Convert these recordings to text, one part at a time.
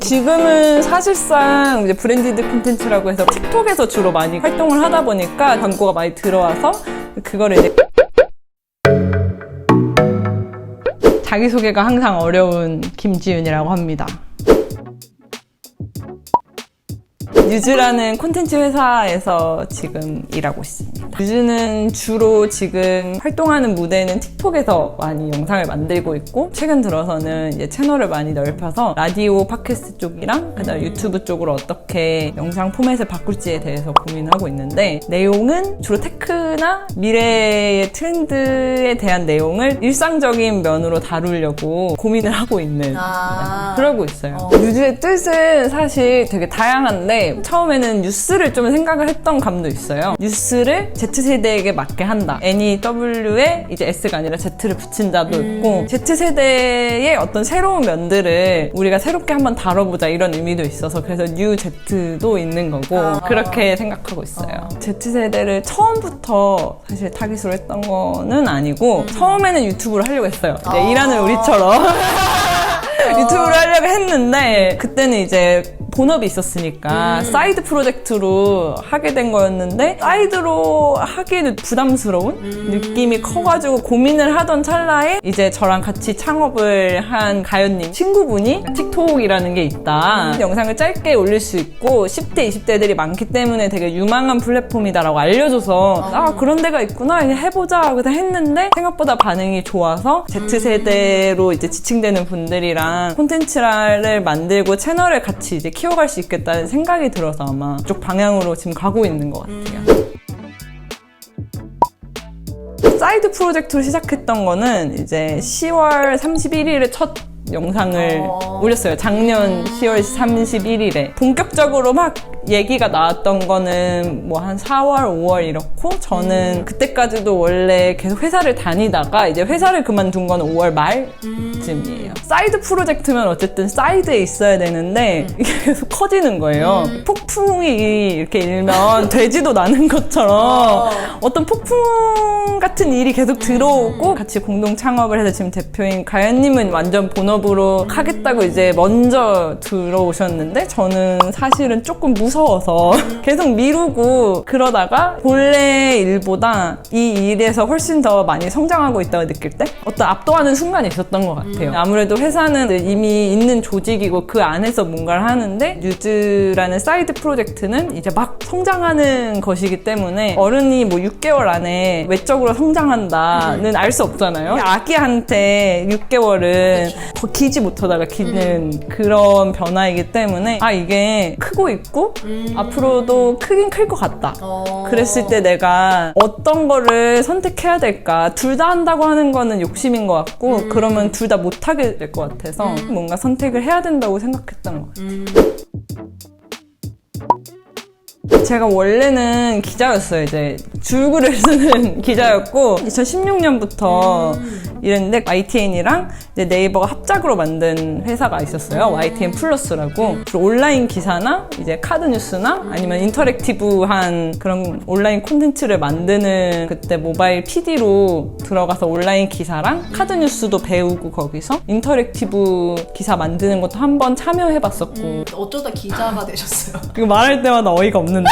지금은 사실상 이제 브랜디드 콘텐츠라고 해서 틱톡에서 주로 많이 활동을 하다 보니까 광고가 많이 들어와서 그거를 이제 자기소개가 항상 어려운 김지윤이라고 합니다. 유즈라는 콘텐츠 회사에서 지금 일하고 있습니다. 유즈는 주로 지금 활동하는 무대는 틱톡에서 많이 영상을 만들고 있고, 최근 들어서는 이제 채널을 많이 넓혀서 라디오, 팟캐스트 쪽이랑 그다음에 유튜브 쪽으로 어떻게 영상 포맷을 바꿀지에 대해서 고민하고 있는데, 내용은 주로 테크나 미래의 트렌드에 대한 내용을 일상적인 면으로 다루려고 고민을 하고 있는 그러고 있어요. 유즈의 뜻은 사실 되게 다양한데, 처음에는 뉴스를 좀 생각을 했던 감도 있어요. 뉴스를 Z세대에게 맞게 한다. NEW에 이제 S가 아니라 Z를 붙인 자도 있고, Z세대의 어떤 새로운 면들을 우리가 새롭게 한번 다뤄보자 이런 의미도 있어서, 그래서 뉴 Z도 있는 거고, 그렇게 생각하고 있어요. Z세대를 처음부터 사실 타깃으로 했던 거는 아니고, 처음에는 유튜브를 하려고 했어요. 이제 일하는 우리처럼. 유튜브를 하려고 했는데, 그때는 이제 본업이 있었으니까 사이드 프로젝트로 하게 된 거였는데, 사이드로 하기에는 부담스러운 느낌이 커가지고 고민을 하던 찰나에 이제 저랑 같이 창업을 한 가연님 친구분이 틱톡이라는 게 있다, 영상을 짧게 올릴 수 있고 10대, 20대들이 많기 때문에 되게 유망한 플랫폼이다라고 알려줘서 그런 데가 있구나, 이제 해보자 그래서 했는데, 생각보다 반응이 좋아서 Z세대로 이제 지칭되는 분들이랑 콘텐츠를 만들고 채널을 같이 이제 키워갈 수 있겠다는 생각이 들어서 아마 그쪽 방향으로 지금 가고 있는 것 같아요. 사이드 프로젝트로 시작했던 거는 이제 10월 31일에 첫 영상을 올렸어요. 작년 10월 31일에. 본격적으로 막 얘기가 나왔던 거는 뭐 한 4월, 5월 이렇고, 저는 그때까지도 원래 계속 회사를 다니다가 이제 회사를 그만둔 건 5월 말쯤이에요. 사이드 프로젝트면 어쨌든 사이드에 있어야 되는데 이게 계속 커지는 거예요. 폭풍이 이렇게 일면 돼지도 나는 것처럼 어떤 폭풍 같은 일이 계속 들어오고, 같이 공동 창업을 해서 지금 대표인 가연님은 완전 본업으로 하겠다고 이제 먼저 들어오셨는데, 저는 사실은 조금 무서워서 계속 미루고 그러다가 본래 일보다 이 일에서 훨씬 더 많이 성장하고 있다고 느낄 때 어떤 압도하는 순간이 있었던 것 같아요. 아무래도 회사는 이미 있는 조직이고 그 안에서 뭔가를 하는데, 유즈라는 사이드 프로젝트는 이제 막 성장하는 것이기 때문에 어른이 뭐 6개월 안에 외적으로 성장한다는 알 수 없잖아요. 아기한테 6개월은 더 기지 못하다가 기는 그런 변화이기 때문에 이게 크고 있고 앞으로도 크긴 클 것 같다. 그랬을 때 내가 어떤 거를 선택해야 될까? 둘 다 한다고 하는 거는 욕심인 것 같고, 그러면 둘 다 못하게 될 것 같아서 뭔가 선택을 해야 된다고 생각했던 것 같아요. 제가 원래는 기자였어요. 이제 줄글을 쓰는 기자였고, 2016년부터 이랬는데, YTN이랑 이제 네이버가 합작으로 만든 회사가 있었어요. YTN 플러스라고. 온라인 기사나 이제 카드 뉴스나 아니면 인터랙티브한 그런 온라인 콘텐츠를 만드는, 그때 모바일 PD로 들어가서 온라인 기사랑 카드 뉴스도 배우고, 거기서 인터랙티브 기사 만드는 것도 한번 참여해봤었고. 어쩌다 기자가 되셨어요? 이거 말할 때마다 어이가 없는데.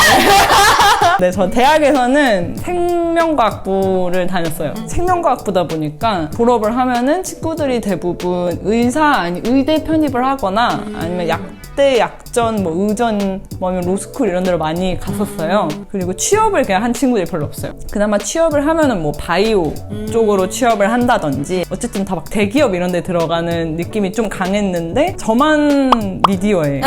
네, 저 대학에서는 생명과학부를 다녔어요. 생명과학부다 보니까 졸업을 하면은 친구들이 대부분 의사 아니 의대 편입을 하거나 아니면 약대, 약전, 뭐 의전, 뭐 아니면 로스쿨 이런 데로 많이 갔었어요. 그리고 취업을 그냥 한 친구들이 별로 없어요. 그나마 취업을 하면은 뭐 바이오 쪽으로 취업을 한다든지, 어쨌든 다 막 대기업 이런 데 들어가는 느낌이 좀 강했는데, 저만 미디어에.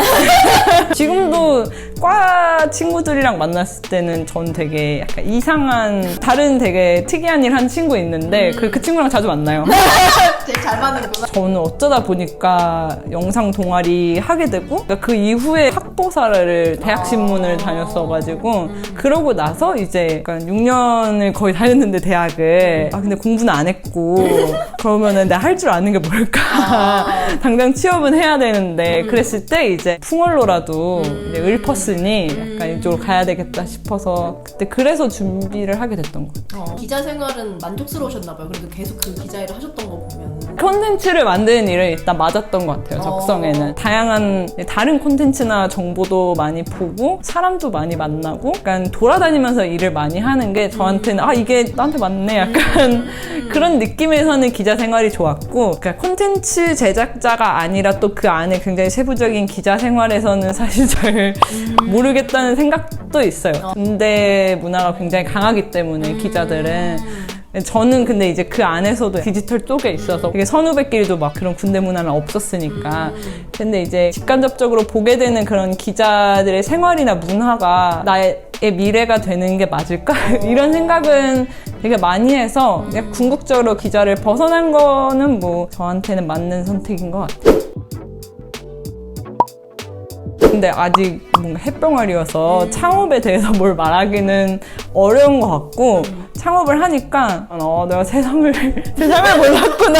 지금도 과 친구들이랑 만났을 때는 전 되게 약간 이상한, 다른 되게 특이한 일 한 친구 있는데 그 친구랑 자주 만나요. 되게 잘 맞는구나. 저는 어쩌다 보니까 영상 동아리 하게 되고, 그러니까 그 이후에 학보사를 대학신문을 다녔어가지고, 그러고 나서 이제 약간 6년을 거의 다녔는데 대학을, 근데 공부는 안 했고 그러면은 내가 할 줄 아는 게 뭘까? 당장 취업은 해야 되는데 그랬을 때 이제 풍월로라도 이제 을퍼스니 약간 이쪽으로 가야 되겠다 싶어서 그때 그래서 준비를 하게 됐던 것 같아요. 기자 생활은 만족스러우셨나봐요. 그래도 계속 그 기자 일을 하셨던 거 보면. 콘텐츠를 만드는 일은 일단 맞았던 것 같아요. 적성에는. 다양한 다른 콘텐츠나 정보도 많이 보고 사람도 많이 만나고 약간 돌아다니면서 일을 많이 하는 게 저한테는 아 이게 나한테 맞네 약간 그런 느낌에서는 기자 생활이 좋았고 그러니까 콘텐츠 제작자가 아니라 또 그 안에 굉장히 세부적인 기자 생활에서는 사실 잘 모르겠다는 생각도 있어요. 군대 문화가 굉장히 강하기 때문에 기자들은 저는 근데 이제 그 안에서도 디지털 쪽에 있어서 되게 선후배끼리도 막 그런 군대 문화는 없었으니까 근데 이제 직간접적으로 보게 되는 그런 기자들의 생활이나 문화가 나의 미래가 되는 게 맞을까? 이런 생각은 되게 많이 해서 그냥 궁극적으로 기자를 벗어난 거는 뭐 저한테는 맞는 선택인 것 같아요. 근데 아직 뭔가 햇병아리여서 창업에 대해서 뭘 말하기는 어려운 것 같고 창업을 하니까 내가 세상을 몰랐구나.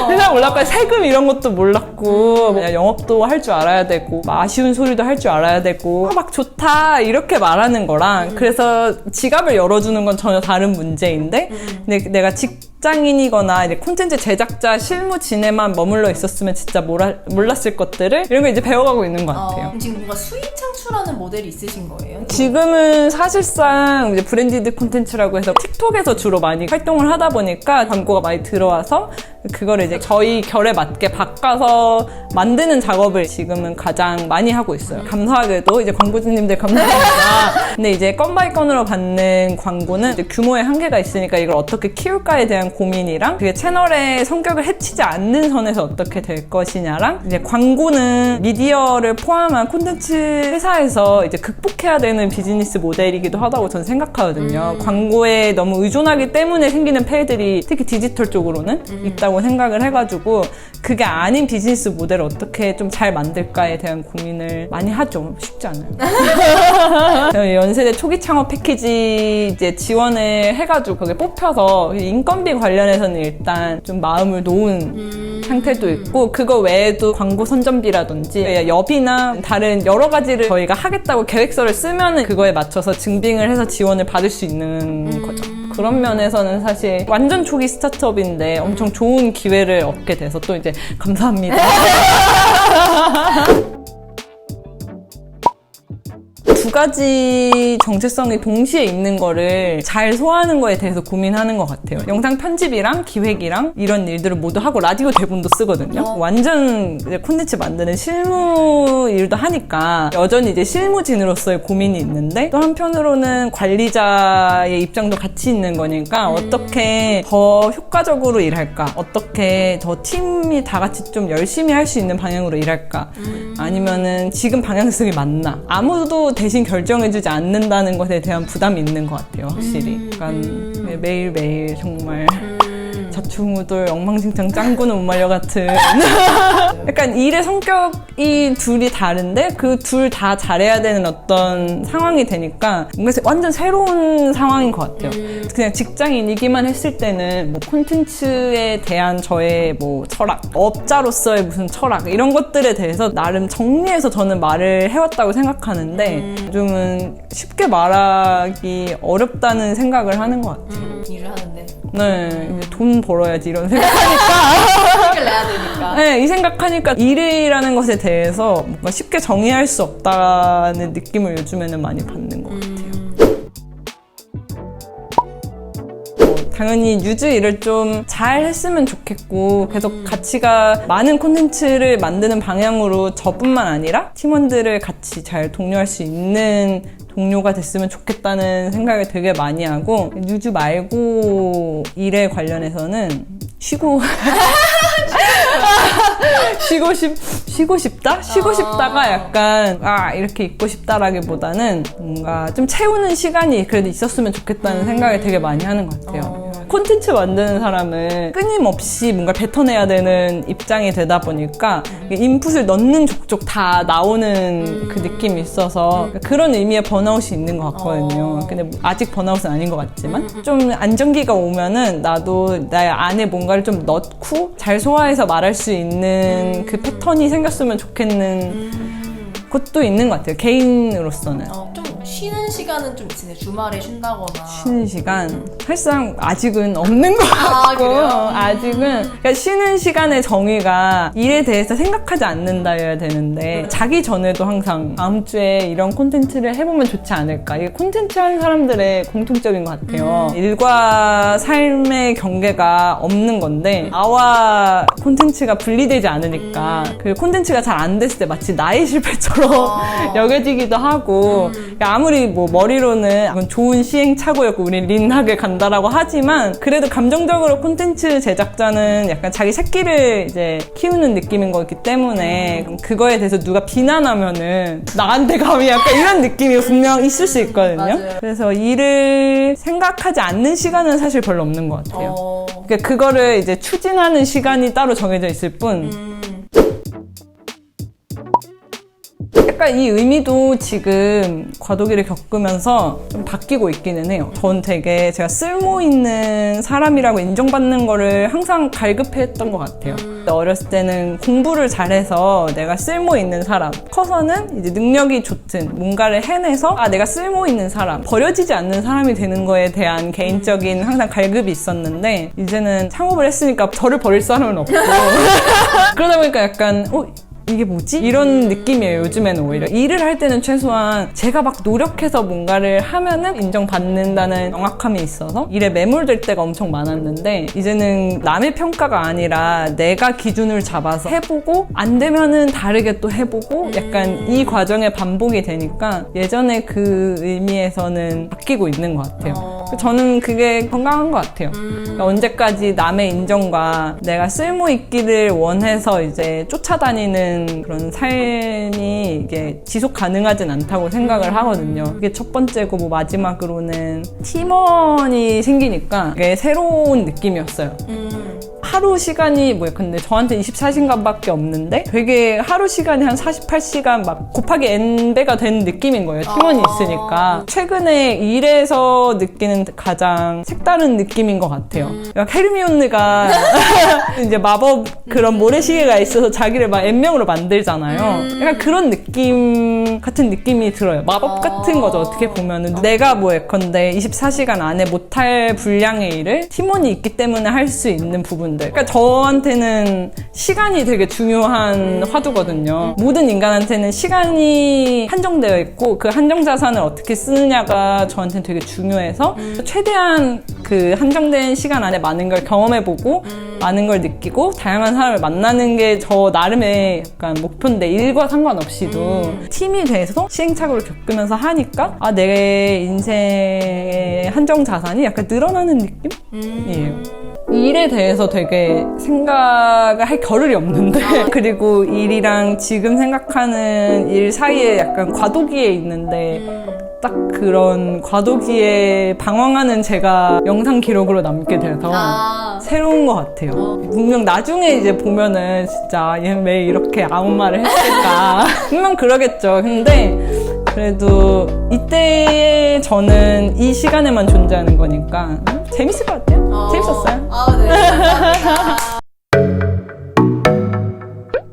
세상을 몰랐고 세금 이런 것도 몰랐고 그냥 영업도 할 줄 알아야 되고 아쉬운 소리도 할 줄 알아야 되고 막 좋다 이렇게 말하는 거랑 그래서 지갑을 열어주는 건 전혀 다른 문제인데 근데 내가 직장인이거나 이제 콘텐츠 제작자 실무진에만 머물러 있었으면 진짜 몰랐을 것들을 이런 거 이제 배워가고 있는 것 같아요. 지금 뭔가 수익 창출하는 모델이 있으신 거예요? 지금은 사실상 이제 브랜디드 콘텐츠라고 해서 틱톡에서 주로 많이 활동을 하다 보니까 광고가 많이 들어와서 그거를 이제 저희 결에 맞게 바꿔서 만드는 작업을 지금은 가장 많이 하고 있어요. 감사하게도 이제 광고주님들 감사합니다. 근데 이제 건 바이 건으로 받는 광고는 이제 규모의 한계가 있으니까 이걸 어떻게 키울까에 대한 고민이랑 그게 채널의 성격을 해치지 않는 선에서 어떻게 될 것이냐랑 이제 광고는 미디어를 포함한 콘텐츠 회사에서 이제 극복해야 되는 비즈니스 모델이기도 하다고 저는 생각하거든요. 광고에 너무 의존하기 때문에 생기는 폐해들이 특히 디지털 쪽으로는 있다고 생각을 해가지고 그게 아닌 비즈니스 모델을 어떻게 좀 잘 만들까에 대한 고민을 많이 하죠. 쉽지 않아요. 연세대 초기 창업 패키지 이제 지원을 해가지고 거기에 뽑혀서 인건비 관련해서는 일단 좀 마음을 놓은 상태도 있고 그거 외에도 광고 선전비라든지 엽이나 다른 여러 가지를 저희가 하겠다고 계획서를 쓰면은 그거에 맞춰서 증빙을 해서 지원을 받을 수 있는 거죠. 그런 면에서는 사실 완전 초기 스타트업인데 엄청 좋은 기회를 얻게 돼서 또 이제 감사합니다. 두 가지 정체성이 동시에 있는 거를 잘 소화하는 거에 대해서 고민하는 것 같아요. 영상 편집이랑 기획이랑 이런 일들을 모두 하고 라디오 대본도 쓰거든요. 완전 이제 콘텐츠 만드는 실무 일도 하니까 여전히 이제 실무진으로서의 고민이 있는데 또 한편으로는 관리자의 입장도 같이 있는 거니까 어떻게 더 효과적으로 일할까? 어떻게 더 팀이 다 같이 좀 열심히 할 수 있는 방향으로 일할까? 아니면은 지금 방향성이 맞나? 아무도 대신 결정해주지 않는다는 것에 대한 부담이 있는 것 같아요, 확실히. 약간 매일매일 정말 자충우돌 엉망진창 짱구는 못 말려 같은 약간 일의 성격이 둘이 다른데 그 둘 다 잘해야 되는 어떤 상황이 되니까 뭔가 완전 새로운 상황인 것 같아요. 그냥 직장인이기만 했을 때는 뭐 콘텐츠에 대한 저의 뭐 철학, 업자로서의 무슨 철학 이런 것들에 대해서 나름 정리해서 저는 말을 해왔다고 생각하는데 요즘은 쉽게 말하기 어렵다는 생각을 하는 것 같아요. 일을 하는데 네, 이제 돈 벌어야지 이런 생각하니까 수익을 내야 되니까. 네, 이 생각하니까 일이라는 것에 대해서 뭔가 쉽게 정의할 수 없다는 느낌을 요즘에는 많이 받는 것 같아요. 당연히 유즈 일을 좀 잘 했으면 좋겠고 계속 가치가 많은 콘텐츠를 만드는 방향으로 저뿐만 아니라 팀원들을 같이 잘 독려할 수 있는 동료가 됐으면 좋겠다는 생각을 되게 많이 하고 유즈 말고 일에 관련해서는 쉬고 싶다? 쉬고 싶다가 약간 이렇게 있고 싶다라기보다는 뭔가 좀 채우는 시간이 그래도 있었으면 좋겠다는 생각을 되게 많이 하는 것 같아요. 콘텐츠 만드는 사람은 끊임없이 뭔가 뱉어내야 되는 입장이 되다 보니까 인풋을 넣는 족족 다 나오는 그 느낌이 있어서 그런 의미의 번아웃이 있는 것 같거든요. 근데 아직 번아웃은 아닌 것 같지만 좀 안정기가 오면은 나도 나 안에 뭔가를 좀 넣고 잘 소화해서 말할 수 있는 그 패턴이 생겼으면 좋겠는 것도 있는 것 같아요. 개인으로서는. 좀 쉬는 시간은 좀 있으세요? 주말에 쉰다거나. 쉬는 시간 사실상 아직은 없는 것 같고 그래요? 아직은 그러니까 쉬는 시간의 정의가 일에 대해서 생각하지 않는다여야 되는데 자기 전에도 항상 다음 주에 이런 콘텐츠를 해보면 좋지 않을까. 이게 콘텐츠 하는 사람들의 공통적인 것 같아요. 일과 삶의 경계가 없는 건데 나와 콘텐츠가 분리되지 않으니까 그 콘텐츠가 잘 안 됐을 때 마치 나의 실패처럼 여겨지기도 하고 아무리 뭐 머리로는 이건 좋은 시행착오였고 우린 린하게 간다라고 하지만 그래도 감정적으로 콘텐츠 제작자는 약간 자기 새끼를 이제 키우는 느낌인 거기 때문에 그럼 그거에 대해서 누가 비난하면은 나한테 감히 약간 이런 느낌이 분명 있을 수 있거든요. 맞아요. 그래서 일을 생각하지 않는 시간은 사실 별로 없는 것 같아요. 그러니까 그거를 이제 추진하는 시간이 따로 정해져 있을 뿐 약간 이 의미도 지금 과도기를 겪으면서 좀 바뀌고 있기는 해요. 전 되게 제가 쓸모 있는 사람이라고 인정받는 거를 항상 갈급했던 것 같아요. 어렸을 때는 공부를 잘해서 내가 쓸모 있는 사람, 커서는 이제 능력이 좋든 뭔가를 해내서 내가 쓸모 있는 사람, 버려지지 않는 사람이 되는 거에 대한 개인적인 항상 갈급이 있었는데 이제는 창업을 했으니까 저를 버릴 사람은 없고 그러다 보니까 약간 이게 뭐지? 이런 느낌이에요. 요즘에는 오히려 일을 할 때는 최소한 제가 막 노력해서 뭔가를 하면은 인정받는다는 명확함이 있어서 일에 매몰될 때가 엄청 많았는데 이제는 남의 평가가 아니라 내가 기준을 잡아서 해보고 안 되면은 다르게 또 해보고 약간 이 과정의 반복이 되니까 예전에 그 의미에서는 바뀌고 있는 것 같아요. 저는 그게 건강한 것 같아요. 그러니까 언제까지 남의 인정과 내가 쓸모 있기를 원해서 이제 쫓아다니는 그런 삶이 이게 지속 가능하진 않다고 생각을 하거든요. 이게 첫 번째고 뭐 마지막으로는 팀원이 생기니까 이게 새로운 느낌이었어요. 하루 시간이 근데 저한테 24시간밖에 없는데 되게 하루 시간이 한 48시간 막 곱하기 n배가 된 느낌인 거예요. 팀원이 있으니까. 최근에 일에서 느끼는 가장 색다른 느낌인 것 같아요. 헤르미온느가 이제 마법 그런 모래시계가 있어서 자기를 막 N명으로 만들잖아요. 약간 그런 느낌 같은 느낌이 들어요. 마법 같은 거죠. 어떻게 보면은 내가 예컨대 24시간 안에 못할 분량의 일을 팀원이 있기 때문에 할 수 있는 부분들. 그러니까 저한테는 시간이 되게 중요한 화두거든요. 모든 인간한테는 시간이 한정되어 있고 그 한정 자산을 어떻게 쓰느냐가 저한테는 되게 중요해서 최대한 그 한정된 시간 안에 많은 걸 경험해보고 많은 걸 느끼고 다양한 사람을 만나는 게 저 나름의 약간 목표인데 일과 상관없이도 팀이 돼서 시행착오를 겪으면서 하니까 내 인생의 한정 자산이 약간 늘어나는 느낌이에요. 일에 대해서 되게 생각을 할 겨를이 없는데 그리고 일이랑 지금 생각하는 일 사이에 약간 과도기에 있는데 딱 그런 과도기에 방황하는 제가 영상 기록으로 남게 돼서 새로운 것 같아요. 분명 나중에 이제 보면은 진짜 얘는 왜 이렇게 아무 말을 했을까 분명 그러겠죠. 근데 그래도 이때의 저는 이 시간에만 존재하는 거니까 재밌을 것 같아요. 재밌었어요. 네. 감사합니다.